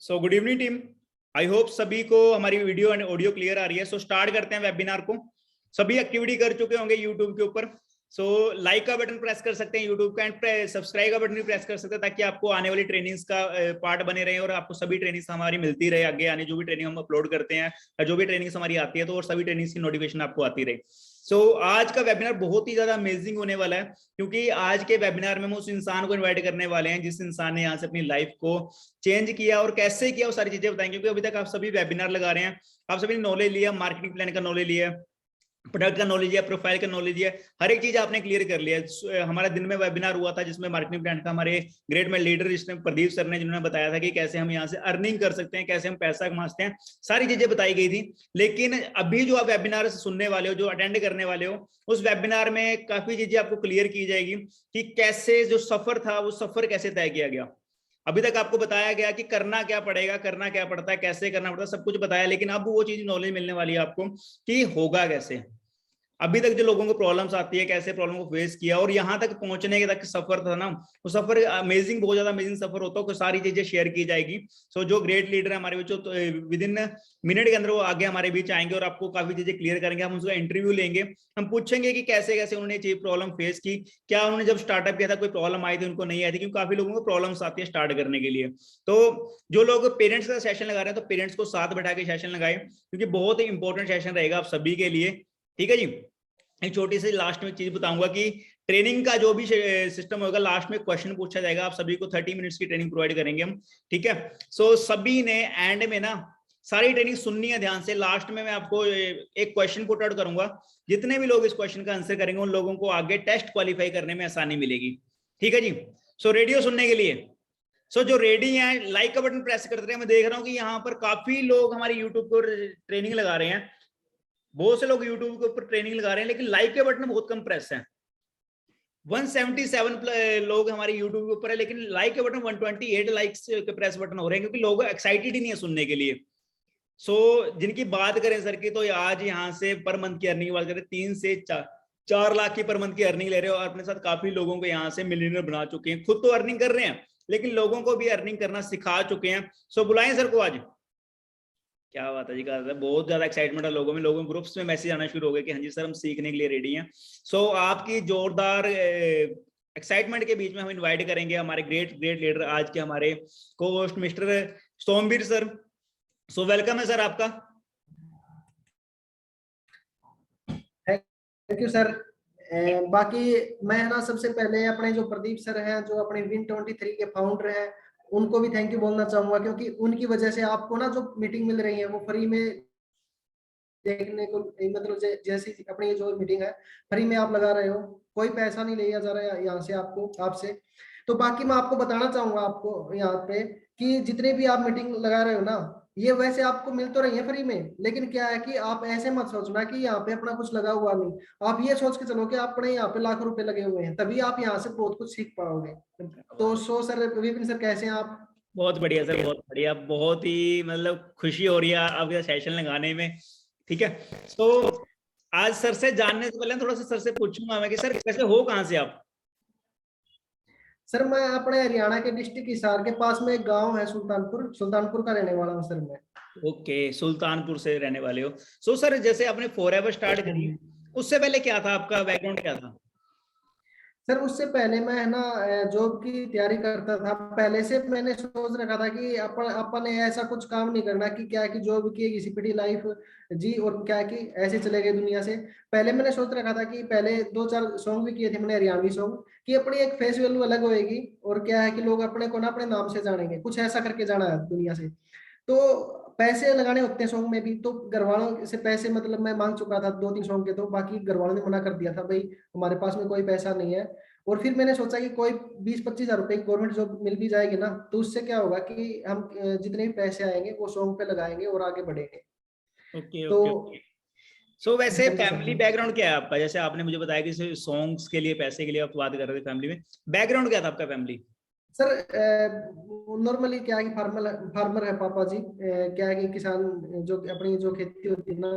So good evening team. I hope सभी को हमारी वीडियो एंड ऑडियो क्लियर आ रही है। सो स्टार्ट करते हैं वेबिनार को। सभी एक्टिविटी कर चुके होंगे यूट्यूब के ऊपर। सो लाइक का बटन प्रेस कर सकते हैं यूट्यूब का, एंड सब्सक्राइब का बटन भी प्रेस कर सकते हैं ताकि आपको आने वाली ट्रेनिंग्स का पार्ट बने रहे और आपको सभी ट्रेनिंग्स हमारी मिलती रहे। आगे आने जो भी ट्रेनिंग हम अपलोड करते हैं या जो भी ट्रेनिंग्स हमारी आती है तो और सभी ट्रेनिंग्स की नोटिफिकेशन आपको आती रहे। सो आज का वेबिनार बहुत ही ज्यादा अमेजिंग होने वाला है, क्योंकि आज के वेबिनार में हम उस इंसान को इन्वाइट करने वाले हैं जिस इंसान ने यहाँ से अपनी लाइफ को चेंज किया और कैसे किया वो सारी चीजें बताएंगे। क्योंकि अभी तक आप सभी वेबिनार लगा रहे हैं, आप सभी नॉलेज लिया, मार्केटिंग प्लान का नॉलेज लिया, प्रोडक्ट का नॉलेज है, प्रोफाइल का नॉलेज है, हर एक चीज आपने क्लियर कर लिया। हमारा दिन में वेबिनार हुआ था जिसमें मार्केटिंग ब्रांड का हमारे ग्रेट मैन लीडर जिसने प्रदीप सर ने जिन्होंने बताया था कि कैसे हम यहाँ से अर्निंग कर सकते हैं, कैसे हम पैसा कमाते हैं, सारी चीजें बताई गई थी। लेकिन अभी जो आप वेबिनार सुनने वाले हो, जो अटेंड करने वाले हो, उस वेबिनार में काफी चीजें आपको क्लियर की जाएगी कि कैसे जो सफर था वो सफर कैसे तय किया गया। अभी तक आपको बताया गया कि करना क्या पड़ेगा, करना क्या पड़ता है, कैसे करना पड़ता है, सब कुछ बताया। लेकिन अब वो चीज नॉलेज मिलने वाली है आपको कि होगा कैसे। अभी तक जो लोगों को प्रॉब्लम्स आती है, कैसे प्रॉब्लम को फेस किया और यहाँ तक पहुंचने के तक सफर था ना, वो सफर अमेजिंग, बहुत ज्यादा अमेजिंग सफर होता है। सारी चीजें शेयर की जाएगी। सो जो ग्रेट लीडर है हमारे बीच, तो विद इन मिनट के अंदर वो आगे हमारे बीच आएंगे और आपको काफी चीजें क्लियर करेंगे। हम उसका इंटरव्यू लेंगे, हम पूछेंगे कि कैसे कैसे उन्होंने प्रॉब्लम फेस की, क्या उन्होंने जब स्टार्टअप किया था कोई प्रॉब्लम आई थी, उनको नहीं आई थी, क्योंकि काफी लोगों को प्रॉब्लम्स आती है स्टार्ट करने के लिए। तो जो लोग पेरेंट्स का सेशन लगा रहे हैं तो पेरेंट्स को साथ बैठा के सेशन लगाए, क्योंकि बहुत ही इंपॉर्टेंट सेशन रहेगा आप सभी के लिए। ठीक है जी। एक छोटी सी लास्ट में चीज बताऊंगा कि ट्रेनिंग का जो भी सिस्टम होगा, लास्ट में क्वेश्चन पूछा जाएगा। आप सभी को 30 मिनट्स की ट्रेनिंग प्रोवाइड करेंगे हम। ठीक है। सो सभी ने एंड में ना सारी ट्रेनिंग सुननी है ध्यान से। लास्ट में मैं आपको एक क्वेश्चन पुट आउट करूंगा, जितने भी लोग इस क्वेश्चन का आंसर करेंगे उन लोगों को आगे टेस्ट क्वालिफाई करने में आसानी मिलेगी। ठीक है जी। सो रेडियो सुनने के लिए, सो जो रेडी है लाइक का बटन प्रेस करते रहे। मैं देख रहा हूँ कि यहाँ पर काफी लोग हमारे यूट्यूब पर ट्रेनिंग लगा रहे हैं, बहुत से लोग यूट्यूब के ऊपर ट्रेनिंग लगा रहे हैं, लेकिन लाइक के बटन बहुत कम प्रेस है। 177 लोग हमारे यूट्यूब के ऊपर है, लेकिन लाइक के बटन 128 लाइक्स के प्रेस बटन हो रहे हैं, क्योंकि लोग एक्साइटेड ही नहीं है सुनने के लिए। सो जिनकी बात करें सर की, तो आज यहाँ से पर मंथ की अर्निंग की बात करें, 3 से 4 लाख की पर मंथ की अर्निंग ले रहे हो और अपने साथ काफी लोगों को यहाँ से मिलियनर बना चुके हैं। खुद तो अर्निंग कर रहे हैं, लेकिन लोगों को भी अर्निंग करना सिखा चुके हैं। सो बुलाएं सर को आज। क्या बात है जी, का बहुत ज्यादा एक्साइटमेंट है लोगों में। लोगों ग्रुप्स में मैसेज आना शुरू हो गए कि हाँ जी सर हम सीखने के लिए रेडी हैं। सो आपकी जोरदार एक्साइटमेंट के बीच में हम इनवाइट करेंगे हमारे ग्रेट ग्रेट लीडर, आज के हमारे को host mister Somvir sir. So welcome है सर आपका। Thank you sir. बाकी मैं ना सबसे पहले अपने जो प्रदीप सर हैं, जो अपने Win23 के फाउंडर हैं, उनको भी थैंक यू बोलना चाहूंगा, क्योंकि उनकी वजह से आपको ना जो मीटिंग मिल रही है वो फ्री में देखने को, मतलब जैसी अपनी जो मीटिंग है फ्री में आप लगा रहे हो, कोई पैसा नहीं लिया जा रहा है यहाँ से आपसे। तो बाकी मैं आपको बताना चाहूंगा आपको यहाँ पे कि जितने भी आप मीटिंग लगा रहे हो ना, ये वैसे आपको मिल तो रही है फ्री में, लेकिन क्या है कि आप ऐसे मत सोचना कि यहाँ पे अपना कुछ लगा हुआ नहीं। आप ये सोच के चलो कि अपने यहाँ पे लाखों रुपए लगे हुए हैं, तभी आप यहाँ से बहुत कुछ सीख पाओगे। तो सर विपिन सर कैसे हैं आप? बहुत बढ़िया सर, बहुत बढ़िया। बहुत ही मतलब खुशी हो रही है आपके सेशन लगाने में। ठीक है। तो आज सर से जानने से पहले थोड़ा सा सर से पूछूंगा मैं कि सर कैसे हो, कहाँ से आप? सर मैं अपने हरियाणा के डिस्ट्रिक्ट हिसार के पास में एक गांव है सुल्तानपुर, सुल्तानपुर का रहने वाला हूँ सर मैं। ओके, सुल्तानपुर से रहने वाले हो। सो सर जैसे आपने फॉरएवर स्टार्ट करी, उससे पहले क्या था, आपका बैकग्राउंड क्या था? सर उससे पहले मैं ना जॉब की तैयारी करता था। पहले से मैंने सोच रखा था कि अपन अपन ऐसा कुछ काम नहीं करना कि क्या कि जॉब की सिपटी लाइफ जी, और क्या कि ऐसे चले गए दुनिया से। पहले मैंने सोच रखा था कि पहले 2-4 सॉन्ग भी किए थे मैंने हरियाणवी सॉन्ग, कि अपनी एक फेस वैल्यू अलग होएगी और क्या है कि लोग अपने को ना अपने नाम से जानेंगे, कुछ ऐसा करके जाना है दुनिया से। तो पैसे लगाने होते हैं सॉन्ग में भी, तो घर वालों से पैसे मतलब मैं मांग चुका था 2-3 सॉन्ग के, तो बाकी घर वालों ने मना कर दिया था, भाई हमारे पास में कोई पैसा नहीं है। और फिर मैंने सोचा कि कोई 20-25 हजार रुपए की गवर्नमेंट जॉब मिल भी जाएगी ना, तो उससे क्या होगा कि हम जितने भी पैसे आएंगे वो सॉन्ग पे लगाएंगे और आगे बढ़ेंगे। ओके तो ओके। सो वैसे इस तरीके से फैमिली बैकग्राउंड क्या है आपका? जैसे आपने मुझे बताया कि सॉन्ग्स के लिए, पैसे के लिए आप बात कर रहे थे फैमिली में, बैकग्राउंड क्या था आपका फैमिली? सर नॉर्मली क्या है कि फार्मर है पापा जी। क्या है कि किसान, जो अपनी जो खेती होती है ना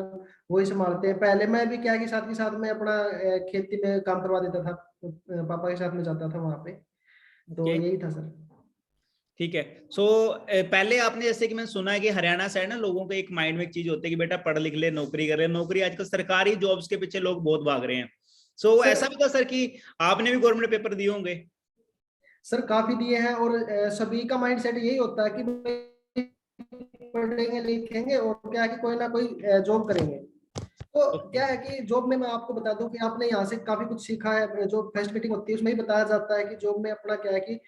वही संभालते हैं। पहले मैं भी क्या है कि साथ के साथ में अपना खेती में काम करवा देता था, पापा के साथ में जाता था वहां पे। तो ओके। यही था सर। ठीक है। सो पहले आपने, जैसे कि मैंने सुना है कि हरियाणा साइड ना लोगों के एक माइंड में एक चीज होती है कि बेटा पढ़ लिख ले, नौकरी कर ले। नौकरी आजकल सरकारी जॉब्स के पीछे लोग बहुत भाग रहे हैं। सो सर ऐसा भी था सर कि आपने भी गवर्नमेंट पेपर दिए होंगे? सर काफी दिए हैं, और सभी का माइंडसेट यही होता है कि भाई पढ़ेंगे लिखेंगे और क्या है कि कोई ना कोई जॉब करेंगे। तो ओके। क्या है कि जॉब में मैं आपको बता दूं कि आपने यहाँ से काफी कुछ सीखा है। जो फर्स्ट मीटिंग होती है उसमें ही बताया जाता है कि जॉब में अपना क्या है कि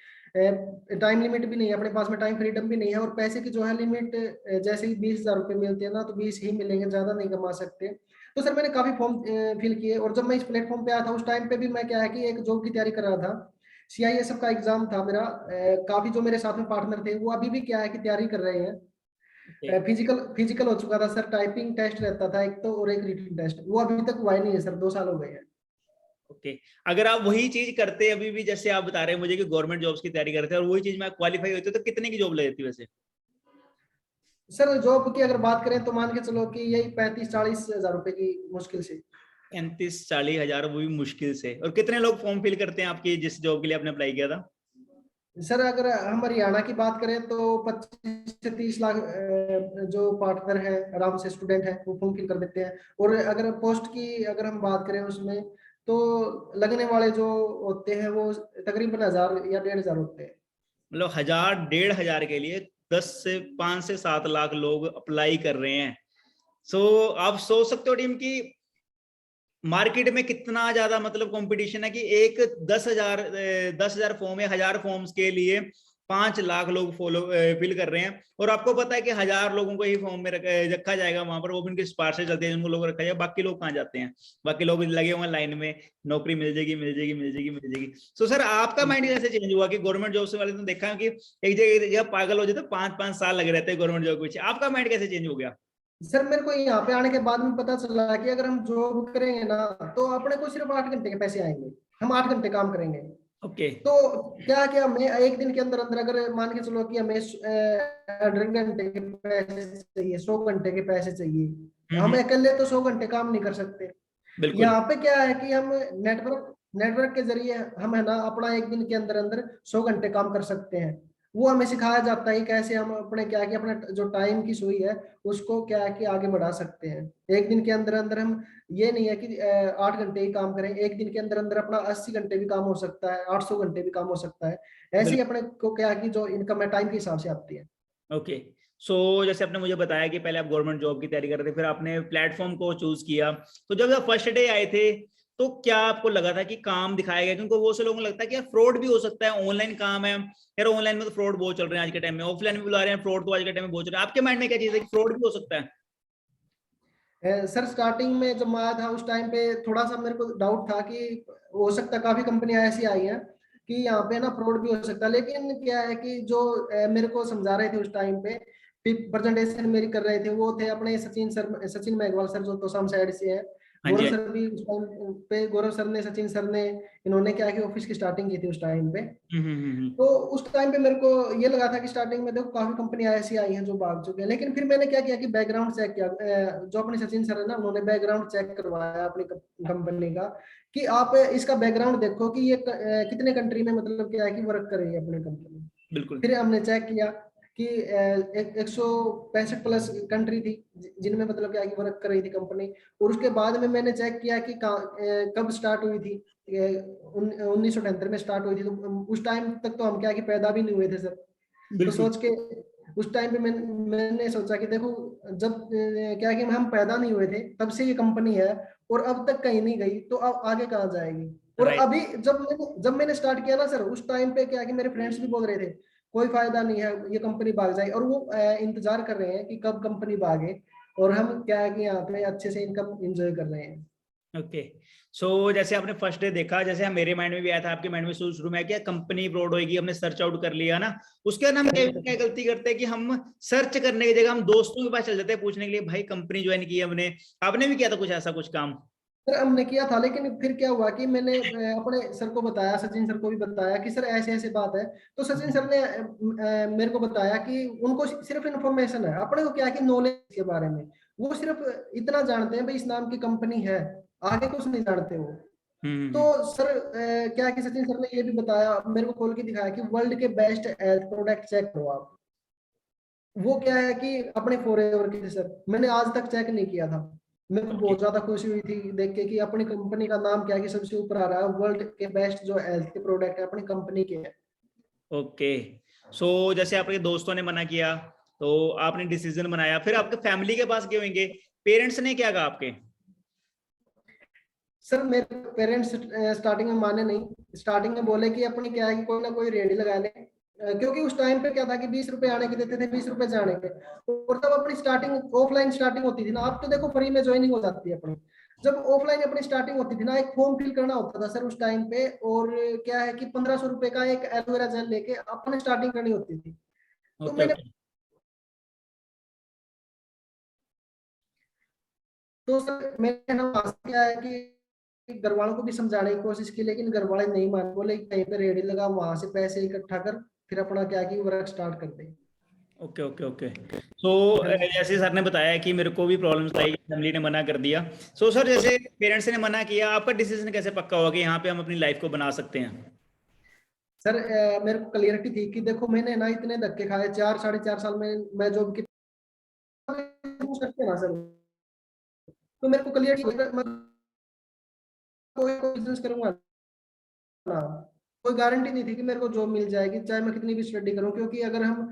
टाइम लिमिट भी नहीं है अपने पास में, टाइम फ्रीडम भी नहीं है, और पैसे की जो है लिमिट जैसे ही 20,000 रुपये मिलते हैं ना, तो 20 ही मिलेंगे, ज्यादा नहीं कमा सकते। तो सर मैंने काफी फॉर्म फिल किए, और जब मैं इस प्लेटफॉर्म पे आया था उस टाइम पे भी मैं क्या है कि एक जॉब की तैयारी कर रहा था। CISF का एग्जाम था मेरा। काफी जो मेरे साथ में पार्टनर थे वो अभी भी क्या है कि तैयारी कर रहे हैं। ओके। फिजिकल फिजिकल हो चुका था सर, टाइपिंग टेस्ट रहता था एक तो, और एक रीडिंग टेस्ट, वो अभी तक हुआ ही नहीं है सर, 2 साल हो गए हैं। ओके। अगर आप वही चीज करते अभी भी, जैसे आप बता रहे हैं मुझे कि गवर्नमेंट जॉब्स की तैयारी करते हैं, और वही चीज में क्वालिफाई होती तो कितने की जॉब लगती वैसे? सर जॉब की अगर बात करें तो मान के चलो कि यही 35-40 हजार रुपए की मुश्किल से। 35-40 हजार, वो भी मुश्किल से? और कितने लोग फॉर्म फिल करते हैं आपकी जिस जॉब के लिए आपने अप्लाई किया था? सर अगर हम हरियाणा की बात करें तो 25 से 30 लाख जो पार्टनर है आराम से, स्टूडेंट है, वो फॉर्म फिल कर देते हैं। और अगर पोस्ट की अगर हम बात करें उसमें, तो लगने वाले जो होते हैं वो तकरीबन 1,000 या 1,500 होते हैं। मतलब 1000-1500 के लिए 5 से 7 लाख लोग अप्लाई कर रहे हैं। सो आप सोच सकते हो टीम की मार्केट में कितना ज्यादा मतलब कंपटीशन है कि एक 10,000 फॉर्म या 1000 फॉर्म्स के लिए 5 लाख लोग फॉलो फिल कर रहे हैं। और आपको पता है कि 1000 लोगों को ही फॉर्म में रखा जाएगा वहां पर, वो भी उनकी सिफारिशें चलती है, उनको लोग रखा जाएगा, बाकी लोग कहाँ जाते हैं? बाकी लोग लगे हुए लाइन में, नौकरी मिल जाएगी मिल जाएगी मिल जाएगी मिल जाएगी। सो सर आपका माइंड कैसे चेंज हुआ कि गवर्नमेंट जॉब से वाले तो देखा कि एक जगह पागल हो जाते, 5-5 साल लगे रहते हैं गवर्नमेंट जॉब के पीछे, आपका माइंड कैसे चेंज हो गया? सर मेरे को यहाँ पे आने के बाद में पता चला कि अगर हम जॉब करेंगे ना, तो अपने को सिर्फ 8 घंटे के पैसे आएंगे। हम 8 घंटे काम करेंगे। ओके। तो क्या क्या हमें एक दिन के अंदर अंदर अगर मान के चलो कि हमें 1.5 घंटे के पैसे चाहिए, 100 घंटे के पैसे चाहिए, हम हम्म। अकेले तो 100 घंटे काम नहीं कर सकते। बिल्कुल। यहाँ पे क्या है कि हम नेटवर्क नेटवर्क के जरिए हम है ना अपना एक दिन के अंदर अंदर 100 घंटे काम कर सकते हैं। वो हमें सिखाया जाता है कि कैसे हम अपने क्या है कि अपने जो टाइम की सुई है उसको क्या है कि आगे बढ़ा सकते हैं। एक दिन के अंदर अंदर हम, ये नहीं है कि 8 घंटे ही काम करें, एक दिन के अंदर अंदर अपना 80 घंटे भी काम हो सकता है, 800 घंटे भी काम हो सकता है। ऐसे ही बिल्कुल। अपने को क्या है कि जो इनकम है टाइम के हिसाब से आती है। ओके। सो जैसे आपने मुझे बताया कि पहले आप गवर्नमेंट जॉब की तैयारी कर रहे थे, फिर आपने प्लेटफॉर्म को चूज किया, तो जब आप फर्स्ट डे आए थे तो क्या आपको लगा था कि काम दिखाया गया? क्योंकि वो से लोगों को लगता है कि यार फ्रॉड भी हो सकता है, ऑनलाइन काम है यार, ऑनलाइन में तो फ्रॉड बहुत चल रहे हैं आज के टाइम में, ऑफलाइन में बुला रहे हैं फ्रॉड तो आज के टाइम में बहुत चल रहा है। आपके माइंड में क्या चीज है कि फ्रॉड भी हो सकता है? सर स्टार्टिंग में जब मैं आया था उस टाइम पे थोड़ा सा मेरे को डाउट था कि हो सकता है, काफी कंपनियां ऐसी आई हैं कि यहाँ पे ना फ्रॉड भी हो सकता है। लेकिन क्या है कि जो मेरे को समझा रहे थे उस टाइम पे, प्रेजेंटेशन मेरी कर रहे थे, वो थे अपने सचिन मेघवाल सर जो तोसाम साइड से है। हाँ जी। गौरव सर भी उस टाइम पे, गौरव सर ने, सचिन सर ने, इन्होंने क्या कि ऑफिस की स्टार्टिंग की थी उस टाइम पे। हम्म। तो उस टाइम पे मेरे को ये लगा था कि स्टार्टिंग में देखो काफी कंपनियां ऐसी आई हैं जो भाग चुके हैं। लेकिन फिर मैंने क्या किया कि बैकग्राउंड चेक किया। जो अपने सचिन सर है ना, उन्होंने बैकग्राउंड चेक करवाया अपनी कंपनी का, कि आप इसका बैकग्राउंड देखो कि ये कितने कंट्री में मतलब क्या है कि वर्क कर रही है अपनी कंपनी। बिल्कुल। फिर हमने चेक किया कि 165 प्लस कंट्री थी जिनमें मतलब क्या है कि वर्क कर रही थी कंपनी। और उसके बाद में मैंने चेक किया कि कब स्टार्ट हुई थी। 1978 में स्टार्ट हुई थी, तो उस टाइम तक तो हम क्या कि पैदा भी नहीं हुए थे सर। तो बिल्कुल। सोच के उस टाइम पे मैंने सोचा कि देखो, जब क्या कि हम पैदा नहीं हुए थे तब से ये कंपनी है, और अब तक कहीं नहीं गई, तो अब आगे कहाँ जाएगी। और राइट। अभी जब मैंने स्टार्ट किया ना सर, उस टाइम पे क्या कि मेरे फ्रेंड्स भी बोल रहे थे कोई फायदा नहीं है, ये कंपनी भाग जाएगी, और वो इंतजार कर रहे हैं कि कब कंपनी भागे, और हम क्या है कि यहाँ पे अच्छे से इनकम एंजॉय कर रहे हैं। ओके। सो जैसे आपने फर्स्ट डे देखा, जैसे हम मेरे माइंड में भी आया था, आपके माइंड में शुरू में आया क्या कंपनी फ्रॉड होगी, हमने सर्च आउट कर लिया ना। उसके बाद हम क्या गलती करते हैं कि हम सर्च करने की जगह हम दोस्तों के पास चल जाते हैं पूछने के लिए, भाई कंपनी ज्वाइन की हमने। आपने भी किया था कुछ ऐसा कुछ काम? सर हमने किया था, लेकिन फिर क्या हुआ कि मैंने अपने सर को बताया, सचिन सर को भी बताया कि सर ऐसे ऐसे बात है। तो सचिन सर ने मेरे को बताया कि उनको सिर्फ इन्फॉर्मेशन है, अपने को क्या है कि नॉलेज के बारे में वो सिर्फ इतना जानते हैं भाई इस नाम की कंपनी है, आगे कुछ नहीं जानते वो। तो सर क्या है कि सचिन सर ने ये भी बताया, मेरे को खोल के दिखाया कि वर्ल्ड के बेस्ट हेल्थ प्रोडक्ट चेक करो आप। वो क्या है कि अपने फॉरएवर के थे सर, मैंने आज तक चेक नहीं किया था। मेरे को ओके बहुत ज्यादा खुशी हुई थी देख के कि अपनी कंपनी का नाम क्या है कि सबसे ऊपर आ रहा है, वर्ल्ड के बेस्ट जो हेल्थ के प्रोडक्ट है अपनी कंपनी के हैं। ओके। सो जैसे आपके दोस्तों ने मना किया तो आपने डिसीजन बनाया, फिर आपके फैमिली के पास गए होंगे, पेरेंट्स ने क्या कहा आपके? सर मेरे पेरेंट्स स्टार्टिंग में माने नहीं, स्टार्टिंग में बोले कि अपनी क्या है कि कोई ना कोई रेडी लगा ले, क्योंकि उस टाइम पे क्या था कि 20 रुपए आने के देते थे, 20 रुपए जाने के। और तब अपनी स्टार्टिंग ऑफलाइन स्टार्टिंग होती थी ना, अब तो देखो फ्री में ज्वाइनिंग हो जाती है अपनी। जब ऑफलाइन अपनी स्टार्टिंग होती थी ना, एक फॉर्म फिल करना होता था सर उस टाइम पे, और क्या है कि 1500 रुपए का एक एलोवेरा जेल लेके अपने स्टार्टिंग करनी होती थी। तो ओके मैंने, ओके। तो सर मैंने ना वहाँ से क्या है कि घर वालों को भी समझाने की कोशिश की, लेकिन घर वाले नहीं मान, बोले कहीं पे रेडी लगा, वहां से पैसे इकट्ठा कर, फिर अपना क्या कि वर्क स्टार्ट कर दे। Okay okay okay. सो हाँ जी। जैसे सर ने बताया कि मेरे को भी प्रॉब्लम्स आई, फैमिली ने मना कर दिया। सो सर जैसे पेरेंट्स ने मना किया, आपका डिसीजन कैसे पक्का हुआ कि यहाँ पे हम अपनी लाइफ को बना सकते हैं? सर मेरे को क्लियरिटी थी कि देखो मैंने ना इतने धक्के खाए, 4 साढ़े 4 साल में मैं जॉब की सकते ना सर। तो मेरे को क्लियरिटी, मैं कोई कोई बिजनेस करूंगा ना, कोई गारंटी नहीं थी कि मेरे को जॉब मिल जाएगी चाहे मैं कितनी भी स्टडी करूं, क्योंकि अगर हम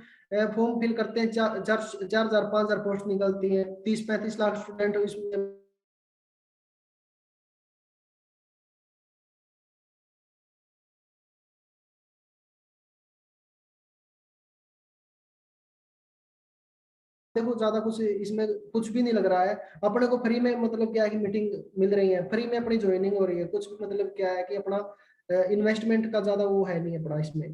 फॉर्म फिल करते हैं, 4,000 5,000 पोस्ट निकलती है, 30 35 लाख स्टूडेंट इसमें। देखो ज्यादा कुछ इसमें कुछ भी नहीं लग रहा है, अपने को फ्री में मतलब क्या है कि मीटिंग मिल रही है, फ्री में अपनी ज्वाइनिंग हो रही है, कुछ मतलब क्या है कि अपना इन्वेस्टमेंट का ज्यादा वो है नहीं अपना इसमें।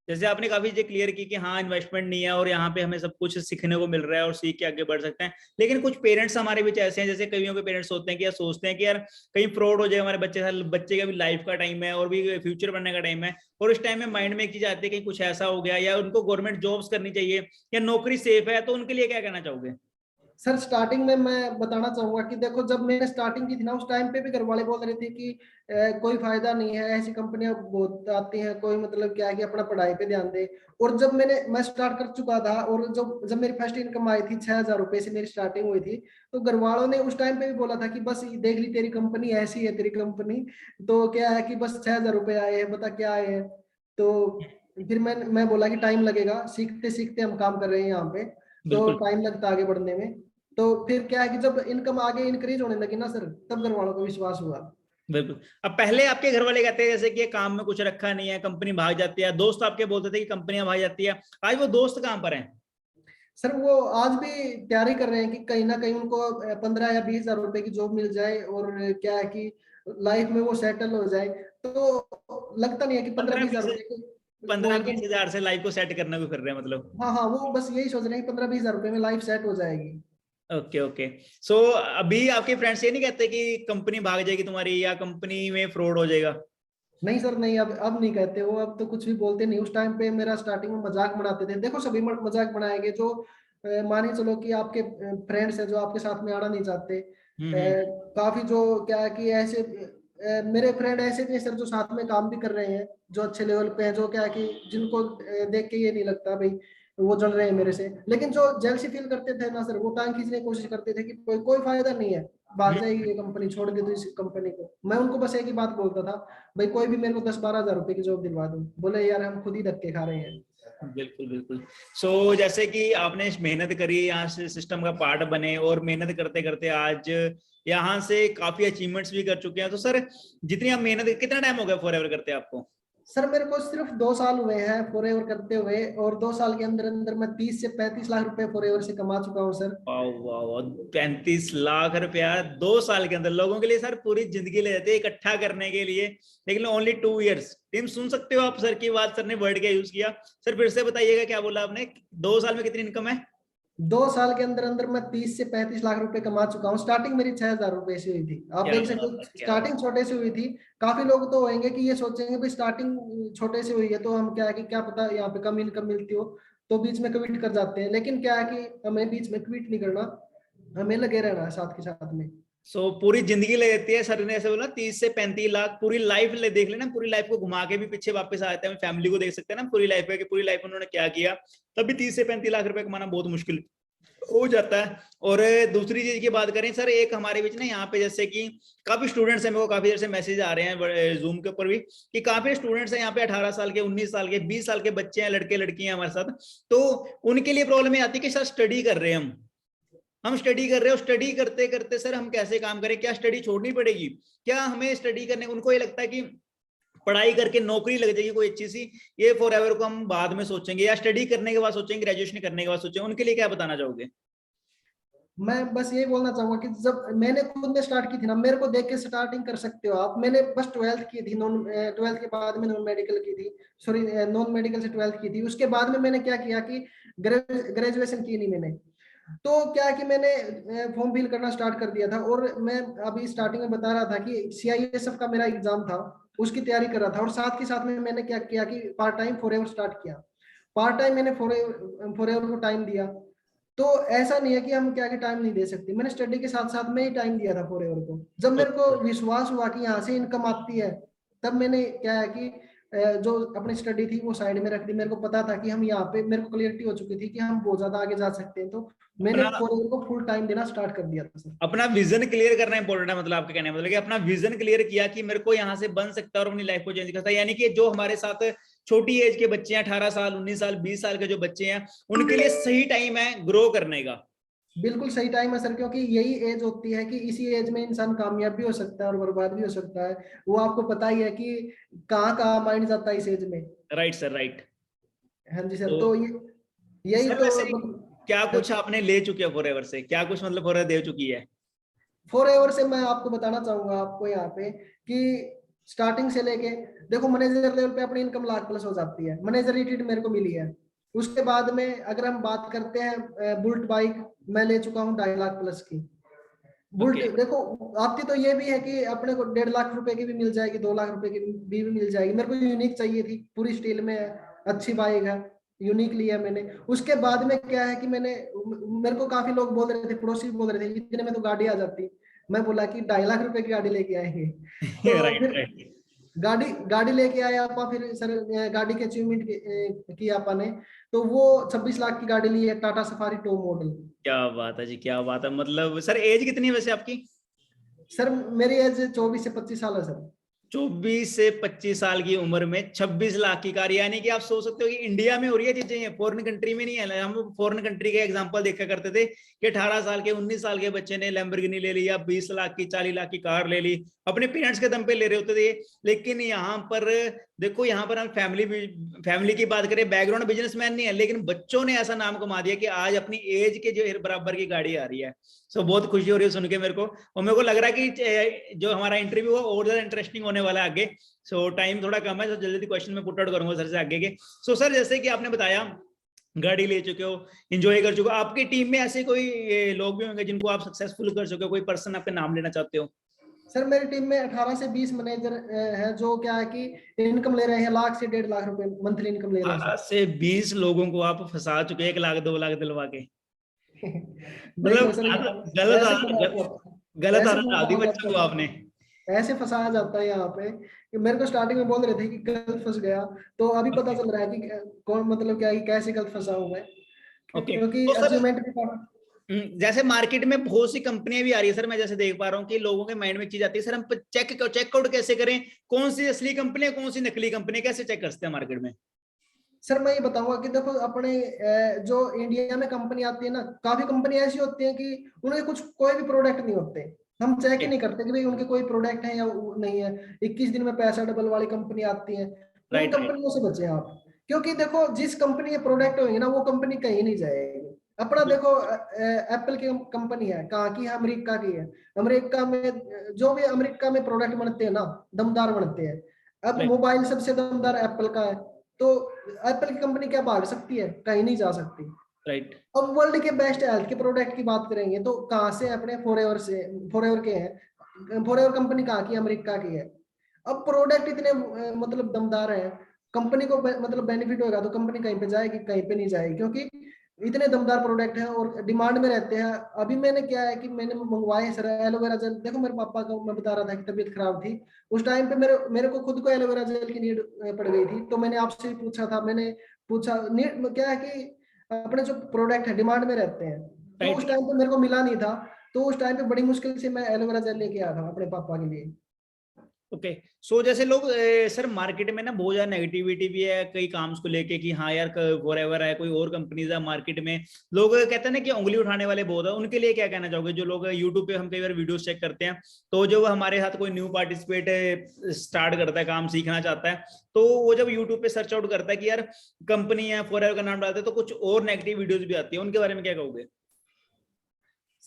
जैसे आपने काफी चीजें क्लियर की कि हाँ इन्वेस्टमेंट नहीं है और यहाँ पे हमें सब कुछ सीखने को मिल रहा है और सीख के आगे बढ़ सकते हैं, लेकिन कुछ पेरेंट्स हमारे बीच ऐसे हैं, जैसे कईयों के पेरेंट्स होते हैं कि यार सोचते हैं कि यार कहीं फ्रॉड हो जाए हमारे बच्चे साथ, बच्चे का भी लाइफ का टाइम है और भी फ्यूचर बनने का टाइम है, और उस टाइम में माइंड में एक चीज आती है कि कुछ ऐसा हो गया, या उनको गवर्नमेंट जॉब्स करनी चाहिए या नौकरी सेफ है, तो उनके लिए क्या कहना चाहोगे? सर स्टार्टिंग में मैं बताना चाहूंगा कि देखो जब मैंने स्टार्टिंग की थी ना, उस टाइम पे भी घर वाले बोल रहे थे कि कोई फायदा नहीं है, ऐसी कंपनियां बहुत आती हैं, कोई मतलब क्या है कि अपना पढ़ाई पे ध्यान दे। और जब मैं स्टार्ट कर चुका था, और जब जब मेरी फर्स्ट इनकम आई थी, 6,000 रुपए से मेरी स्टार्टिंग हुई थी, तो घर वालों ने उस टाइम पे भी बोला था कि बस देख ली तेरी कंपनी, ऐसी है तेरी कंपनी, तो क्या है कि बस 6,000 रुपए आए हैं, बता क्या आए हैं। तो फिर मैं बोला कि टाइम लगेगा, सीखते सीखते हम काम कर रहे हैं यहाँ पे, तो बिल्कुल टाइम लगता है आगे बढ़ने में। तो फिर क्या है कि जब इनकम आगे इंक्रीज होने लगी ना सर, तब घर वालों को विश्वास हुआ। बिल्कुल। अब पहले आपके घर वाले कहते हैं जैसे कि ये काम में कुछ रखा नहीं है, कंपनी भाग जाती है, दोस्त आपके बोलते थे कि कंपनियां भाग जाती है, आज वो दोस्त कहाँ पर हैं? सर वो आज भी तैयारी कर रहे हैं कि कहीं ना कहीं उनको 15 या 20 हजार रुपए की जॉब मिल जाए, और क्या है कि लाइफ में वो सेटल हो जाए। तो लगता नहीं है कि पंद्रह पंद्रह बीस हजार बीस रुपए की वो पंद्रह बीस इनकम। हजार से लाइफ को सेट करने को कर रहे हैं मतलब। हाँ हाँ, वो बस यही सोच रहे हैं कि 15 20 हजार रुपए में लाइफ सेट हो जाएगी। Okay okay. सो अभी आपके फ्रेंड्स ये नहीं कहते कि कंपनी भाग जाएगी तुम्हारी या कंपनी में फ्रॉड हो जाएगा? नहीं सर नहीं, अब नहीं कहते वो, अब तो कुछ भी बोलते नहीं। उस टाइम पे मेरा स्टार्टिंग में मजाक बनाते थे, देखो सभी मजाक बनाएंगे जो मानिए चलो कि आपके फ्रेंड्स हैं जो आपके साथ में आना नहीं चाहते। हम्म। काफी जो क्या है कि ऐसे मेरे फ्रेंड ऐसे भी हैं सर जो साथ में काम भी कर रहे हैं, जो अच्छे लेवल पे हैं, जो क्या है कि जिनको देख के ये नहीं लगता भाई वो जल रहे हैं मेरे से, लेकिन जो जेलसी फील करते थे ना सर, वो टांग खींचने की कोशिश करते थे कि कोई कोई फायदा नहीं है, भाग जाएगी ये कंपनी, छोड़ दे तू इस कंपनी को। मैं उनको बस एक ही बात बोलता था, भाई कोई भी मेरे को 10 12 हजार रुपए की जॉब दिलवा दो। बोले यार हम खुद ही धक्के खा रहे हैं। बिल्कुल बिल्कुल। सो जैसे कि आपने मेहनत करी, यहाँ से सिस्टम का पार्ट बने और मेहनत करते करते आज यहाँ से काफी अचीवमेंट्स भी कर चुके हैं, तो सर जितनी आप मेहनत, कितना टाइम हो गया फॉरएवर करते हैं आपको? सर मेरे को सिर्फ 2 साल हुए हैं फॉरएवर करते हुए, और 2 साल के अंदर अंदर मैं 30 से 35 लाख रुपए फॉरएवर से कमा चुका हूँ सर। वाह वाह वाह, 35 लाख रुपया 2 साल के अंदर! लोगों के लिए सर पूरी जिंदगी ले जाते हैं इकट्ठा करने के लिए, लेकिन ओनली 2 इयर्स। टीम सुन सकते हो आप सर की बात, सर ने वर्ड क्या यूज किया? सर फिर से बताइएगा, क्या बोला आपने? 2 साल में कितनी इनकम है? 2 साल के अंदर अंदर मैं 30 से 35 लाख रुपए कमा चुका हूँ। स्टार्टिंग मेरी 6,000 रुपए से हुई थी, आप क्या देख सकते बात हो है, क्या स्टार्टिंग बात छोटे से हुई थी। काफी लोग तो होंगे कि ये सोचेंगे भाई स्टार्टिंग छोटे से हुई है तो हम क्या है कि क्या पता यहाँ पे कम इनकम मिलती हो, तो बीच में क्विट कर जाते हैं, लेकिन क्या है कि हमें बीच में क्विट नहीं करना। हमें लगे रहना है साथ के साथ में। सो पूरी जिंदगी ले जाती है, सर ने ऐसे बोला 30 से 35 लाख पूरी लाइफ ले देख लेना, पूरी लाइफ को घुमा के भी पीछे वापस आ जाते हैं, फैमिली को देख सकते हैं ना पूरी लाइफ है कि पूरी लाइफ उन्होंने क्या किया, तभी 30 से 35 लाख रुपए कमाना बहुत मुश्किल हो जाता है। और दूसरी चीज की बात करें सर, एक हमारे बीच ना यहाँ पे जैसे कि काफी स्टूडेंट्स हैं, मेरे को काफी देर से मैसेज आ रहे हैं जूम के ऊपर भी कि काफी स्टूडेंट्स हैं यहाँ पे 18 साल के, 19 साल के, 20 साल के बच्चे हैं, लड़के लड़कियां हमारे साथ। तो उनके लिए प्रॉब्लम ये आती है कि सर स्टडी कर रहे हैं हम स्टडी कर रहे हो, स्टडी करते करते सर हम कैसे काम करें, क्या स्टडी छोड़नी पड़ेगी, क्या हमें स्टडी करने, उनको ये लगता है कि पढ़ाई करके नौकरी लग जाएगी कोई अच्छी सी, ये फॉर एवर को हम बाद में सोचेंगे, या स्टडी करने के बाद सोचेंगे, ग्रेजुएशन करने के बाद सोचेंगे, उनके लिए क्या बताना चाहोगे? मैं बस यही बोलना चाहूंगा कि जब मैंने खुद ने स्टार्ट की थी ना, मेरे को देख के स्टार्टिंग कर सकते हो आप। मैंने बस 12th की थी, नॉन 12th के बाद में नॉन मेडिकल की थी, सॉरी नॉन मेडिकल से 12th की थी। उसके बाद में मैंने क्या किया कि ग्रेजुएशन की नहीं मैंने। तो क्या है कि मैंने फॉर्म फिल करना स्टार्ट कर दिया था। और मैं अभी स्टार्टिंग में बता रहा था कि CISF का मेरा एग्जाम था, उसकी तैयारी कर रहा था। और साथ के साथ में मैंने क्या किया कि पार्ट टाइम फॉरएवर स्टार्ट किया। पार्ट टाइम मैंने फॉरएवर को टाइम दिया। तो ऐसा नहीं है कि हम क्या कि टाइम नहीं दे सकते, मैंने स्टडी के साथ साथ में ही टाइम दिया था फॉरएवर को। जब मेरे को विश्वास हुआ कि यहाँ से इनकम आती है, तब मैंने क्या है कि जो अपनी स्टडी थी वो साइड में रख दी। मेरे को पता था कि हम यहाँ पे, मेरे को क्लियरिटी हो चुकी थी कि हम बहुत ज्यादा आगे जा सकते हैं। तो मैंने अपना फॉरएवर को फुल टाइम देना स्टार्ट कर दिया था सर। अपना विजन क्लियर करना इंपॉर्टेंट है, मतलब आपके कहने मतलब कि अपना विजन क्लियर किया कि मेरे को यहाँ से बन सकता है और अपनी लाइफ को चेंज करता है। यानी कि जो हमारे साथ छोटी एज के बच्चे हैं, 18 साल, 19 साल, 20 साल के जो बच्चे हैं, उनके लिए सही टाइम है ग्रो करने का। बिल्कुल सही टाइम है सर, क्योंकि यही एज होती है कि इसी एज में इंसान कामयाब भी हो सकता है और बर्बाद भी हो सकता है। वो आपको पता ही है कि कहाँ कहाँ माइंड जाता है इस एज में। Right sir, right. हाँ जी सर। तो तो ये यही सर तो वैसे क्या कुछ मतलब आपने ले चुके हो फॉरएवर से, क्या कुछ मतलब फॉरएवर दे चुकी है? फॉरएवर से मैं आपको बताना चाहूंगा आपको यहाँ पे कि स्टार्टिंग से लेके देखो, मैनेजर लेवल पे अपनी इनकम लाख प्लस हो जाती है। मैनेजर रेटेड मेरे को मिली है। उसके बाद में अगर हम बात करते हैं बुलेट बाइक, मैं ले चुका हूँ 2.5 लाख प्लस की ओके। बुलेट। देखो आती तो ये भी है कि अपने को 1.5 लाख रुपए की भी मिल जाएगी, 2 लाख रुपए की भी मिल जाएगी। मेरे को यूनिक चाहिए थी, पूरी स्टील में है, अच्छी बाइक है, यूनिक लिया मैंने। उसके बाद में क्या है कि मेरे को काफी लोग बोल रहे थे, पड़ोसी बोल रहे थे इतने में तो गाड़ी आ जाती। मैं बोला कि 2.5 लाख रुपए की गाड़ी लेके आएंगे। तो राइट, फिर राइट। गाड़ी गाड़ी लेके आए आपा। फिर सर गाड़ी की अचीवमेंट की आपा ने, तो वो 26 लाख की गाड़ी ली है, टाटा सफारी टॉप मॉडल। क्या बात है जी, क्या बात है। मतलब सर एज कितनी है वैसे आपकी? सर मेरी एज 24 से 25 साल है सर। 24 से 25 साल की उम्र में 26 लाख की कार, यानी कि आप सोच सकते हो कि इंडिया में हो रही है चीजें, फॉरेन कंट्री में नहीं है। हम फॉरेन कंट्री के एग्जांपल देखा करते थे कि 18 साल के, 19 साल के बच्चे ने लैम्बोर्गिनी ले ली, या 20 लाख की, 40 लाख की कार ले ली, अपने पेरेंट्स के दम पे ले रहे होते थे। लेकिन यहाँ पर देखो, यहाँ पर हम फैमिली की बात करें, बैकग्राउंड बिजनेसमैन नहीं है, लेकिन बच्चों ने ऐसा नाम कमा दिया कि आज अपनी एज के जो बराबर की गाड़ी आ रही है। सो बहुत खुशी हो रही है सुन के मेरे को, और मेरे को लग रहा है कि जो हमारा इंटरव्यू है और ज्यादा इंटरेस्टिंग होने वाला है आगे। सो टाइम थोड़ा कम है, तो जल्दी क्वेश्चन में पुट आउट करूंगा सर से आगे के। सो सर जैसे कि आपने बताया गाड़ी ले चुके हो, एंजॉय कर चुके हो, आपकी टीम में ऐसे कोई लोग भी होंगे जिनको आप सक्सेसफुल कर चुके हो, कोई पर्सन आपका नाम लेना चाहते हो? सर मेरी टीम में 18 से 20 मैनेजर है, जो क्या है कि इनकम ले रहे हैं लाख से 1.5 लाख रुपए मंथली इनकम ले रहे हैं 18 से 20 लोगों को आप फंसा चुके हैं, 1 लाख 2 लाख दिलवा के। देखो मतलब सर, गलत ऐसे गलत ऐसे आदत डाल दी फंसाया बच्चों जाता को है, आपने। ऐसे फंसाया जाता है यहाँ पे कि मेरे को स्टार्टिंग में बोल रहे थे कि गलत फंस गया। तो अभी पता चल रहा है कि कौन, मतलब क्या है कि कैसे गलत फंसा हूँ मैं, ओके, क्योंकि तो सर अचीवमेंट भी काफी। जैसे मार्केट में बहुत सी कंपनियां भी आ रही है सर, मैं जैसे देख पा रहा हूँ कि लोगों के माइंड में एक चीज आती है, सर हम चेकआउट कैसे करें, कौन सी असली कंपनी है, कौन सी नकली कंपनी है, कैसे चेक करते हैं मार्केट में? सर मैं ये बताऊंगा कि देखो अपने जो इंडिया में कंपनी आती है ना, काफी कंपनी ऐसी होती है कि उनके कुछ कोई भी प्रोडक्ट नहीं होते। हम चेक ही नहीं करते कि भाई उनके कोई प्रोडक्ट है या नहीं है। 21 दिन में पैसा डबल वाली कंपनी आती है, उन राइट, राइट। कंपनियों से बचे आप। क्योंकि देखो जिस कंपनी के प्रोडक्ट होंगे ना, वो कंपनी कहीं नहीं जाएगी। अपना देखो एप्पल की कंपनी है, कहाँ की है? अमेरिका की है। अमेरिका में जो भी अमेरिका में प्रोडक्ट बनते हैं ना, दमदार बनते हैं। अब राइट, मोबाइल सबसे दमदार एप्पल का है। तो एप्पल की कंपनी क्या भाग सकती है? कहीं नहीं जा सकती। राइट। अब वर्ल्ड के बेस्ट हेल्थ के प्रोडक्ट की बात करेंगे तो कहाँ से? अपने फॉरएवर से, फॉरएवर के हैं। फॉरएवर कंपनी कहाँ की? अमेरिका की है। अब प्रोडक्ट इतने मतलब दमदार है, कंपनी को मतलब बेनिफिट होगा तो कंपनी कहीं पे जाएगी? कहीं पे नहीं जाएगी, क्योंकि इतने दमदार प्रोडक्ट हैं और डिमांड में रहते हैं। अभी मैंने क्या है कि मैंने मंगवाए सर एलोवेरा जेल। देखो मेरे पापा को मैं बता रहा था कि तबीयत खराब थी, उस टाइम पे मेरे मेरे को खुद को एलोवेरा जेल की नीड पड़ गई थी, तो मैंने आपसे ही पूछा था। मैंने पूछा नीड क्या है कि अपने जो प्रोडक्ट है डिमांड में रहते हैं, तो राइट। उस टाइम पे मेरे को मिला नहीं था, तो उस टाइम पे बड़ी मुश्किल से मैं एलोवेरा जेल लेके आया था अपने पापा के लिए। ओके। सो जैसे लोग सर मार्केट में ना बहुत ज्यादा नेगेटिविटी भी है कई काम को लेके कि हाँ यार फॉरएवर है, कोई और कंपनीज है मार्केट में, लोग कहते हैं ना कि उंगली उठाने वाले बहुत है, उनके लिए क्या कहना चाहोगे? जो लोग यूट्यूब पे हम कई बार वीडियोस चेक करते हैं, तो जब हमारे साथ कोई न्यू पार्टिसिपेट स्टार्ट करता है, काम सीखना चाहता है, तो वो जब यूट्यूब पे सर्च आउट करता है कि यार कंपनी है फॉरएवर का नाम डालते हैं, तो कुछ और नेगेटिव वीडियोज भी आती है, उनके बारे में क्या कहोगे?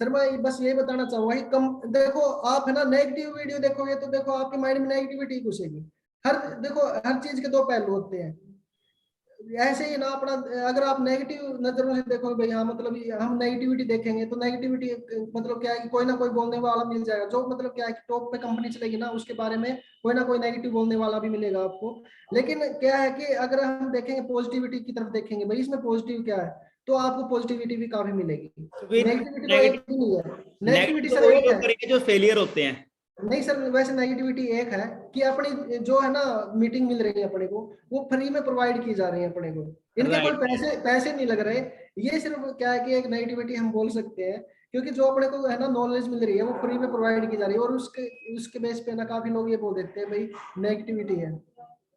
सर मैं बस यही बताना चाहूंगा कि कम देखो, आप है ना नेगेटिव वीडियो देखोगे तो देखो आपके माइंड में नेगेटिविटी घुसेगी। हर देखो हर चीज के दो पहलू होते हैं। ऐसे ही ना अपना, अगर आप नेगेटिव नजरों से देखोगे भाई, हाँ मतलब हम नेगेटिविटी देखेंगे तो नेगेटिविटी मतलब क्या है कि कोई ना कोई बोलने वाला मिल जाएगा, जो मतलब क्या है कि टॉप पे कंपनी चलेगी ना उसके बारे में कोई ना कोई नेगेटिव बोलने वाला भी मिलेगा आपको। लेकिन क्या है कि अगर हम देखेंगे पॉजिटिविटी की तरफ देखेंगे भाई इसमें पॉजिटिव क्या है, तो आपको पॉजिटिविटी भी काफी मिलेगी। नेगेटिविटी तो एक नेगेटिव ही नहीं है, नेगेटिविटी नेगेटिव तो सर वही एक लोग है। करेंगे जो फेलियर होते हैं। नहीं सर वैसे नेगेटिविटी एक है कि अपनी जो है ना मीटिंग मिल रही है अपने को, वो फ्री में प्रोवाइड की जा रही है अपने को, इनके कोई राइट। पैसे पैसे नहीं लग रहे। ये सिर्फ क्या है कि एक नेगेटिविटी हम बोल सकते हैं, क्योंकि जो अपने को है ना नॉलेज मिल रही है वो फ्री में प्रोवाइड की जा रही है, और उसके उसके बेस पे ना काफी लोग ये बोल देते हैं भाई नेगेटिविटी है।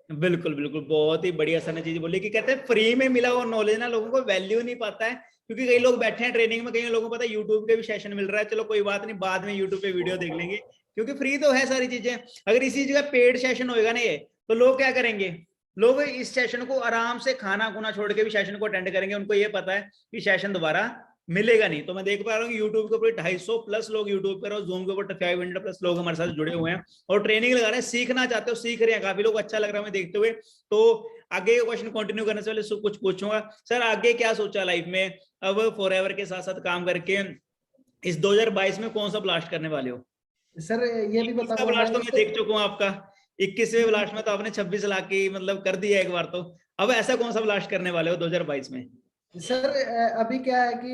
बिल्कुल बिल्कुल, बहुत ही बढ़िया सर ने चीज बोली कि कहते हैं फ्री में मिला हुआ नॉलेज ना लोगों को वैल्यू नहीं पाता है, क्योंकि कई लोग बैठे हैं ट्रेनिंग में, कई लोगों को पता है यूट्यूब के भी सेशन मिल रहा है, चलो कोई बात नहीं बाद में यूट्यूब पे वीडियो देख लेंगे, क्योंकि फ्री तो है सारी चीजें। अगर इसी जगह पेड सेशन होएगा ना ये, तो लोग क्या करेंगे? लोग इस सेशन को आराम से खाना खुना छोड़ के भी सेशन को अटेंड करेंगे, उनको ये पता है कि सेशन दोबारा मिलेगा नहीं। तो मैं देख पा रहा हूँ यूट्यूब के ऊपर 250 प्लस लोग यूट्यूब पर, और जूम के ऊपर 500 प्लस लोग हमारे साथ जुड़े हुए हैं और ट्रेनिंग लगा रहे हैं, सीखना चाहते हो, सीख रहे हैं काफी लोग, अच्छा लग रहा है हमें देखते हुए। तो आगे क्वेश्चन कंटिन्यू करने से पहले कुछ पूछूंगा सर, आगे क्या सोचा लाइफ में? अब फॉरएवर के साथ साथ काम करके इस 2022 में कौन सा ब्लास्ट करने वाले हो? सर ये भी 21 का बताऊंगा मैं ब्लास्ट तो मैं इसके। देख चुका हूँ आपका, 21वें ब्लास्ट में तो आपने 26 लाख की मतलब कर दिया एक बार, तो अब ऐसा कौन सा ब्लास्ट करने वाले हो 2022 में? सर अभी क्या है कि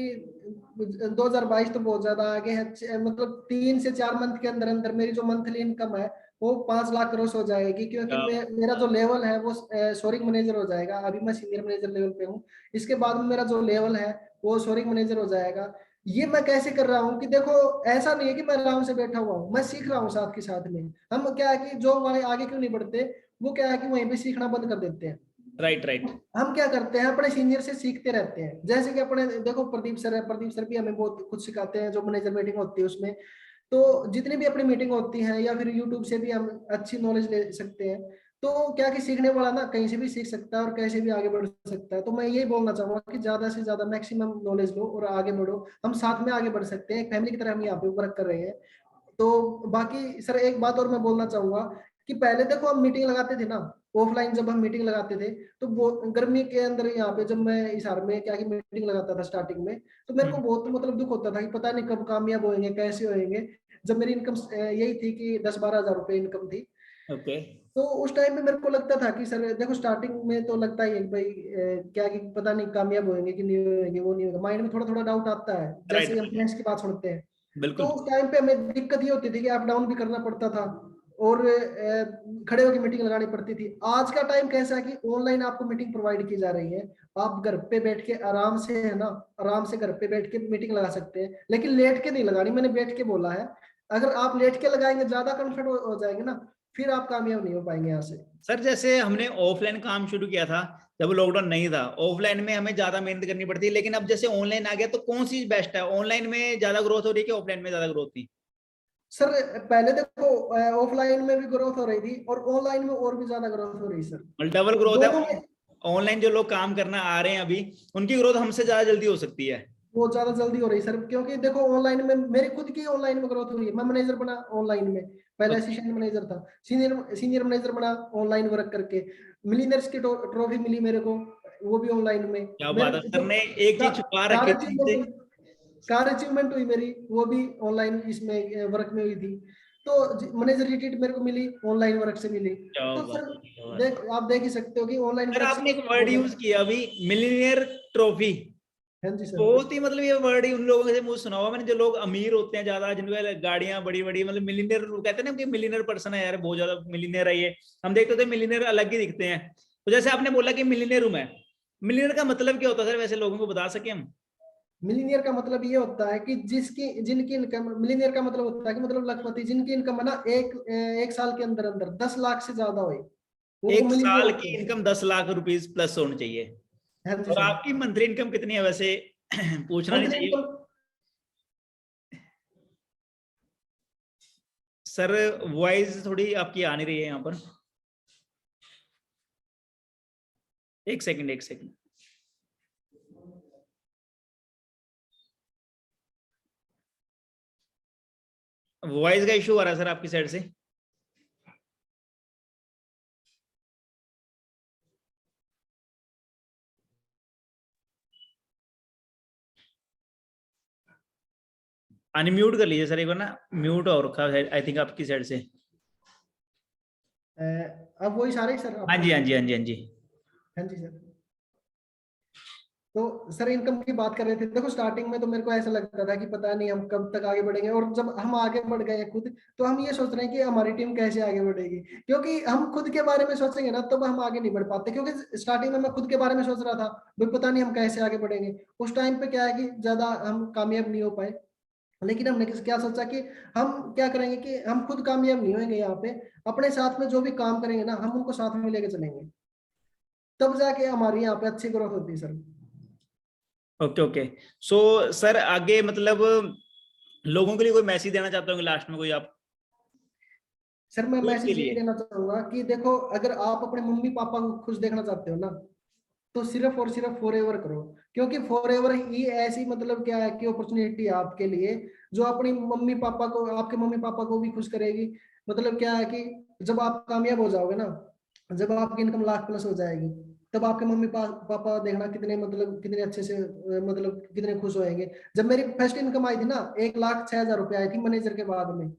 2022 तो बहुत ज्यादा आगे है, मतलब 3 से 4 मंथ के अंदर अंदर मेरी जो मंथली इनकम है वो 5 लाख क्रॉस हो जाएगी, क्योंकि मेरा जो लेवल है वो सोरिंग मैनेजर हो जाएगा। अभी मैं सीनियर मैनेजर लेवल पे हूँ, इसके बाद में मेरा जो लेवल है वो सोरिंग मैनेजर हो जाएगा। ये मैं कैसे कर रहा हूँ कि देखो, ऐसा नहीं है कि मैं आराम से बैठा हुआ हूँ, मैं सीख रहा हूँ साथ के साथ में। हम क्या है कि जो वाले आगे क्यों नहीं बढ़ते, वो क्या है कि वहीं पे सीखना बंद कर देते हैं। Right right. हम क्या करते हैं अपने सीनियर से सीखते रहते हैं, जैसे कि अपने देखो प्रदीप सर है, प्रदीप सर भी हमें बहुत कुछ सिखाते हैं जो मैनेजर मीटिंग होती है उसमें। तो जितनी भी अपनी मीटिंग होती है या फिर यूट्यूब से भी हम अच्छी नॉलेज ले सकते हैं। तो क्या कि सीखने वाला ना कहीं से भी सीख सकता है और कैसे भी आगे बढ़ सकता है। तो मैं यही बोलना चाहूंगा कि ज्यादा से ज्यादा मैक्सिमम नॉलेज लो और आगे बढ़ो, हम साथ में आगे बढ़ सकते हैं, एक फैमिली की तरह हम यहाँ पे वर्क कर रहे हैं। तो बाकी सर एक बात और मैं बोलना चाहूंगा कि पहले देखो हम मीटिंग लगाते थे ना, ऑफलाइन जब हम मीटिंग लगाते थे, तो गर्मी के अंदर यहाँ पे जब मैं हिसार में क्या कि मीटिंग लगाता था स्टार्टिंग में, तो मेरे को बहुत मतलब दुख होता था कि पता नहीं कब कामयाब होएंगे कैसे होएंगे, जब मेरी इनकम यही थी कि 10-12 हजार रुपये इनकम थी। ओके। तो उस टाइम पे मेरे को लगता था कि सर देखो स्टार्टिंग में तो लगता ही है कि भाई क्या कि पता नहीं कामयाब होएंगे कि नहीं होएंगे, वो नहीं होगा, माइंड में थोड़ा थोड़ा डाउट आता है जैसे राइट ही हम फ्रेंड्स की बात सुनते हैं। तो बिल्कुल। उस टाइम पे हमें दिक्कत ये होती थी कि अप डाउन भी करना पड़ता था और खड़े होकर मीटिंग लगानी पड़ती थी। आज का टाइम कैसा है कि ऑनलाइन आपको मीटिंग प्रोवाइड की जा रही है, आप घर पे बैठ के आराम से है ना, आराम से घर पे बैठ के मीटिंग लगा सकते हैं, लेकिन लेट के नहीं लगानी, मैंने बैठ के बोला है। अगर आप लेट के लगाएंगे ज्यादा कंफर्ट हो जाएंगे ना, फिर आप कामयाब नहीं हो पाएंगे यहाँ से। सर जैसे हमने ऑफलाइन काम शुरू किया था जब लॉकडाउन नहीं था, ऑफलाइन में हमें ज्यादा मेहनत करनी पड़ती है, लेकिन अब जैसे ऑनलाइन आ गया तो कौन सी बेस्ट है? ऑनलाइन में ज्यादा ग्रोथ हो रही है कि ऑफलाइन में ज्यादा ग्रोथ थी? सर पहले देखो ऑफलाइन में भी ग्रोथ हो रही थी और ऑनलाइन में और भी ज्यादा ग्रोथ हो रही है सर, मतलब डबल ग्रोथ है। दोनों में। ऑनलाइन जो लोग काम करना आ रहे हैं अभी, उनकी ग्रोथ हमसे ज्यादा जल्दी हो सकती है। बहुत ज्यादा जल्दी हो रही है सर, क्योंकि देखो ऑनलाइन में मेरी खुद की ऑनलाइन में ग्रोथ हुई है, मैं मैनेजर बना ऑनलाइन में, पहले ओके। असिस्टेंट मैनेजर था, सीनियर सीनियर मैनेजर बना ऑनलाइन वर्क करके, मिलीनियर्स की ट्रॉफी मिली मेरे को, वो भी ऑनलाइन में। क्या बात मेरे है, सर जो ने एक चीज छुपा कार रखी थी हमसे। अचीवमेंट कार अचीवमेंट हुई मेरी, वो भी ऑनलाइन इसमें वर्क में हुई थी। तो मैनेजर की टिट मेरे को मिली ऑनलाइन वर्क से मिली। क्या तो बात सर है, क्या बात है। आप देख ही सकते हो कि ऑनलाइन सर वर्क से आपने एक कितना वर्ड हो गया। यूज किया अभी, मिलीनियर ट्रॉफी। हाँ जी सर। बहुत ही मतलब ये वर्ड ही उन लोगों से मुझे सुना हुआ मैंने, जो लोग अमीर होते हैं ज्यादा, जिनके गाड़ियां बड़ी बड़ी, मतलब मिलीनियर कहते हैं ना कि मिलीनियर पर्सन है यार, बहुत ज्यादा मिलीनियर है ये, हम देखते थे मिलीनियर अलग ही दिखते हैं। तो जैसे आपने बोला कि मिलीनियर हूं मैं, मिलीनियर का मतलब क्या होता है सर, वैसे लोगों को बता सके हम? मिलीनियर का मतलब ये होता है कि जिनकी इनकम, मिलीनियर का मतलब होता है कि मतलब लखपति, जिनकी इनकम है ना एक साल के अंदर अंदर 10 लाख से ज्यादा हो, वो एक मिलीनियर साल होते की हैं। इनकम 10 लाख रुपीज प्लस होनी चाहिए। हाँ जी और सर। आपकी मंथली इनकम कितनी है वैसे? पूछना नहीं मंथली चाहिए इनकम, सर, वॉइस थोड़ी आपकी आ नहीं रही है यहाँ पर, एक सेकंड एक सेकंड। वॉइस का इशू आ रहा है सर आपकी साइड से? अनम्यूट कर लीजिए सर एक बार ना, म्यूट और रखा है आई थिंक आपकी साइड से। अब वही सारे सर हाँ आपने। जी हाँ जी हाँ जी हाँ जी। हाँ जी सर। तो सर इनकम की बात कर रहे थे, देखो स्टार्टिंग में तो मेरे को ऐसा लगता था कि पता नहीं हम कब तक आगे बढ़ेंगे, और जब हम आगे बढ़ गए खुद, तो हम ये सोच रहे हैं कि हमारी टीम कैसे आगे बढ़ेगी, क्योंकि हम खुद के बारे में सोचेंगे ना तब हम आगे नहीं बढ़ पाते। क्योंकि स्टार्टिंग में मैं खुद के बारे में सोच रहा था, भाई पता नहीं हम कैसे आगे बढ़ेंगे, उस टाइम पे क्या है कि ज्यादा हम कामयाब नहीं हो पाए। लेकिन हमने क्या सोचा कि हम क्या करेंगे कि हम खुद कामयाब नहीं होंगे यहाँ पे, अपने साथ में जो भी काम करेंगे ना हम उनको साथ में लेके चलेंगे, तब जाके हमारी यहाँ पे अच्छी ग्रोथ होती है sir. Okay okay. So sir आगे मतलब लोगों के लिए कोई मैसेज देना चाहते हो लास्ट में कोई आप सर मैं यूथ के मैसेज यही लिए? देना चाहूंगा कि देखो, अगर आप अपने मम्मी पापा को खुश देखना चाहते हो ना, तो सिर्फ और सिर्फ फॉरएवर करो। क्योंकि फॉरएवर ही ऐसी मतलब क्या है कि अपॉर्चुनिटी है आपके लिए, जो अपनी मम्मी पापा को, आपके मम्मी पापा को भी खुश करेगी। मतलब क्या है कि जब आप कामयाब हो जाओगे ना, जब आपकी इनकम लाख प्लस हो जाएगी, तब आपके मम्मी पापा देखना कितने मतलब कितने अच्छे से मतलब कितने खुश होएंगे। जब मेरी फर्स्ट इनकम आई थी ना, 1,06,000 रुपये आई थी मैनेजर के बाद में।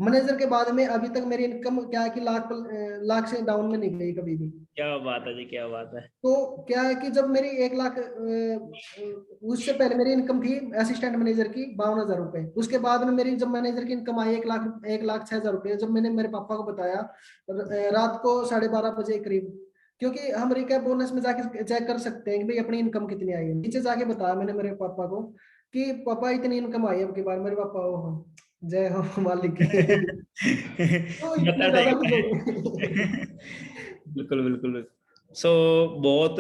मैनेजर के बाद में अभी तक मेरी इनकम क्या है कि लाख से डाउन में नहीं गई कभी भी। क्या बात है जी, क्या बात है। तो क्या है कि जब मेरी 1 लाख उससे पहले मेरी इनकम थी असिस्टेंट मैनेजर की 52,000 रुपये। उसके बाद में मेरी जब मैनेजर की इनकम आई 1,06,000 रुपये, जब मैंने मेरे पापा को बताया रात को 12:30 बजे करीब, क्योंकि हम रिकैप बोनस में जाके चेक कर सकते हैं कि भाई अपनी इनकम कितनी आई है, नीचे जाके बताया मैंने मेरे पापा को कि पापा इतनी इनकम आई है अब की बार। मेरे पापा ओहो जय हो मालिक की। तो इतने बता ज्यादा खुश हो देंगे। गए। बिल्कुल बिल्कुल। सो बहुत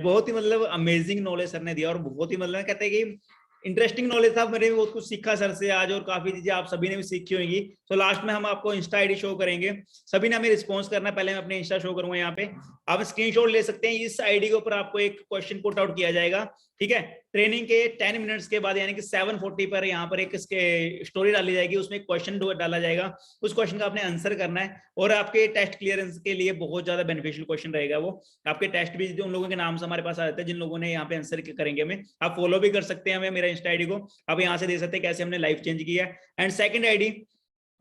बहुत ही मतलब अमेजिंग नॉलेज सर ने दिया, और बहुत ही मतलब कहते हैं कि इंटरेस्टिंग नॉलेज था। मैंने भी बहुत कुछ सीखा सर से आज, और काफी चीजें आप सभी ने भी सीखी होंगी। तो लास्ट में हम आपको इंस्टा आईडी शो करेंगे, सभी ने हमें रिस्पॉन्स करना है। पहले मैं अपने इंस्टा शो करूंगा यहाँ पे, आप स्क्रीनशॉट ले सकते हैं। इस आईडी के ऊपर आपको एक क्वेश्चन पुट आउट किया जाएगा, ठीक है। ट्रेनिंग के 10 मिनट्स के बाद यानी कि 7:40 पर यहाँ पर एक इसके स्टोरी डाली जाएगी, उसमें एक क्वेश्चन डाला जाएगा, उस क्वेश्चन का आपने आंसर करना है। और आपके टेस्ट क्लियरेंस के लिए बहुत ज्यादा बेनिफिशियल क्वेश्चन रहेगा वो। आपके टेस्ट भी उन लोगों के नाम से हमारे पास आ जाते हैं जिन लोगों ने यहाँ पे आंसर करेंगे हमें। आप फॉलो भी कर सकते हैं हमें, मेरा इंस्टा आईडी को आप यहाँ से दे सकते हैं कैसे हमने लाइफ चेंज किया है। एंड सेकंड आईडी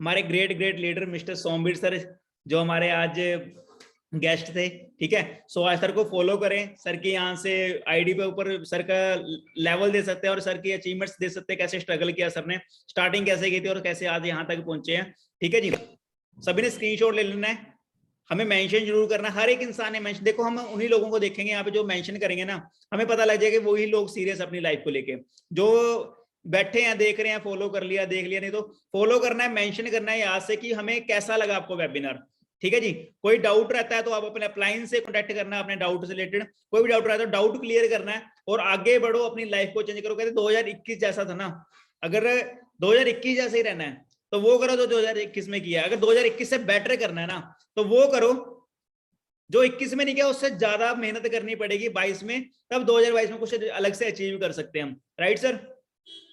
हमारे great great leader mister Somvir sir, जो हमारे आज गेस्ट थे, ठीक है। सो आज सर को फॉलो करें, सर की यहाँ से आईडी पे ऊपर सर का लेवल दे सकते हैं, और सर की अचीवमेंट्स दे सकते हैं, कैसे स्ट्रगल किया सर ने, स्टार्टिंग कैसे की थी और कैसे आज यहाँ तक पहुंचे हैं, ठीक है जी। सभी ने स्क्रीनशॉट ले लेना है, हमें मेंशन जरूर करना। हर एक इंसान ने मेंशन, देखो हम उन्हीं लोगों को देखेंगे यहाँ पे जो मेंशन करेंगे ना, हमें पता लग जाएगा वही लोग सीरियस अपनी लाइफ को लेके। जो बैठे हैं देख रहे हैं, फॉलो कर लिया देख लिया, नहीं तो फॉलो करना है, मेंशन करना है याद से कि हमें कैसा लगा आपको वेबिनार, ठीक है जी। कोई डाउट रहता है तो आप अपने अपलाइन से कॉन्टेक्ट करना है अपने डाउट से रिलेटेड, कोई भी डाउट रहता है तो डाउट क्लियर करना है और आगे बढ़ो, अपनी लाइफ को चेंज करो। कहते 2021 जैसा था ना, अगर 2021 जैसे ही रहना है तो वो करो जो 2021 में किया। अगर 2021 से बेटर करना है ना तो वो करो जो 21 में नहीं किया, उससे ज्यादा मेहनत करनी पड़ेगी 22 में, तब 2022 में कुछ अलग से अचीव कर सकते हैं हम, राइट सर?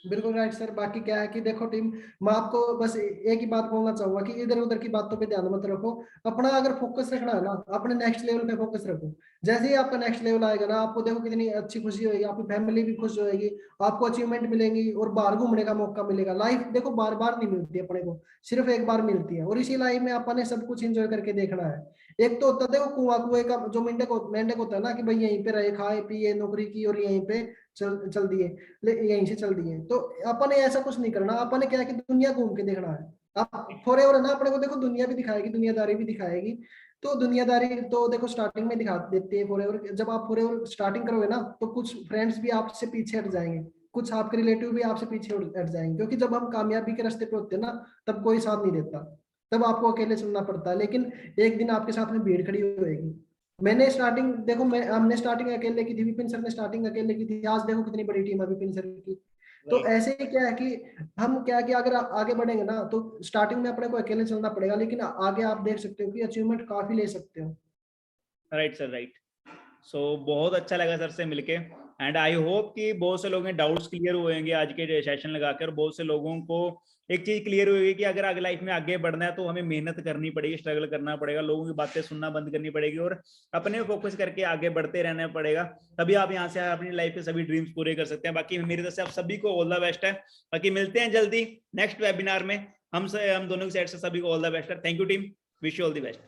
बिल्कुल राइट सर। बाकी क्या है कि देखो टीम, मैं आपको बस एक ही बात बोलना चाहूंगा कि इधर उधर की बातों पे ध्यान मत रखो। अपना अगर फोकस रखना है ना, अपने नेक्स्ट लेवल पे फोकस रखो। जैसे ही आपका नेक्स्ट लेवल आएगा ना, आपको देखो कितनी अच्छी खुशी होगी, आपकी फैमिली भी खुश होएगी, आपको अचीवमेंट मिलेंगी और बाहर घूमने का मौका मिलेगा। लाइफ देखो बार बार नहीं मिलती अपने को, सिर्फ एक बार मिलती है, और इसी लाइफ में अपने सब कुछ एंजॉय करके देखना है। एक तो होता है देखो कुएं का जो मेंढक होता है ना, कि भाई यहीं पे रहे, खाए पिए, नौकरी की और यहीं पे चल दिए, यहीं से चल दिए। तो अपन ने ऐसा कुछ नहीं करना, अपन ने क्या है कि दुनिया घूम के देखना है। आप फॉर एवर है ना, अपने को देखो दुनिया भी दिखाएगी, दुनियादारी भी दिखाएगी। तो दुनियादारी तो देखो स्टार्टिंग में दिखा देती है फॉर एवर। जब आप फॉर एवर स्टार्टिंग करोगे ना, तो कुछ फ्रेंड्स भी आपसे पीछे हट जाएंगे, कुछ आपके रिलेटिव भी आपसे पीछे हट जाएंगे, क्योंकि जब हम कामयाबी के रास्ते पे होते हैं ना, तब कोई साथ नहीं देता, तब आपको अकेले चलना पड़ता है। लेकिन एक दिन आपके साथ में भीड़ खड़ी होएगी। मैंने स्टार्टिंग देखो, हमने स्टार्टिंग अकेले की थी, विपिन सर ने स्टार्टिंग अकेले की थी, आज देखो कितनी बड़ी टीम है विपिन सर की। तो राइट ऐसे ही क्या है कि हम क्या है कि अगर आगे बढ़ेंगे ना, तो स्टार्टिंग में अपने को अकेले चलना पड़ेगा, लेकिन आगे आप देख सकते हो कि अचीवमेंट काफी ले सकते हो। Right sir, right. सो बहुत अच्छा लगा सर से मिलके, एंड आई होप कि बहुत से लोगों के डाउट्स क्लियर हुए होंगे आज के सेशन लगाकर। बहुत से लोगों को एक चीज क्लियर हुई कि अगर आगे लाइफ में आगे बढ़ना है तो हमें मेहनत करनी पड़ेगी, स्ट्रगल करना पड़ेगा, लोगों की बातें सुनना बंद करनी पड़ेगी और अपने फोकस करके आगे बढ़ते रहना पड़ेगा। तभी आप यहाँ से अपनी लाइफ के सभी ड्रीम्स पूरे कर सकते हैं। बाकी मेरी तरफ से आप सभी को ऑल द बेस्ट है। बाकी मिलते हैं जल्दी नेक्स्ट वेबिनार में। हम दोनों की साइड से सभी को ऑल द बेस्ट है। Thank you team, wish you all the best.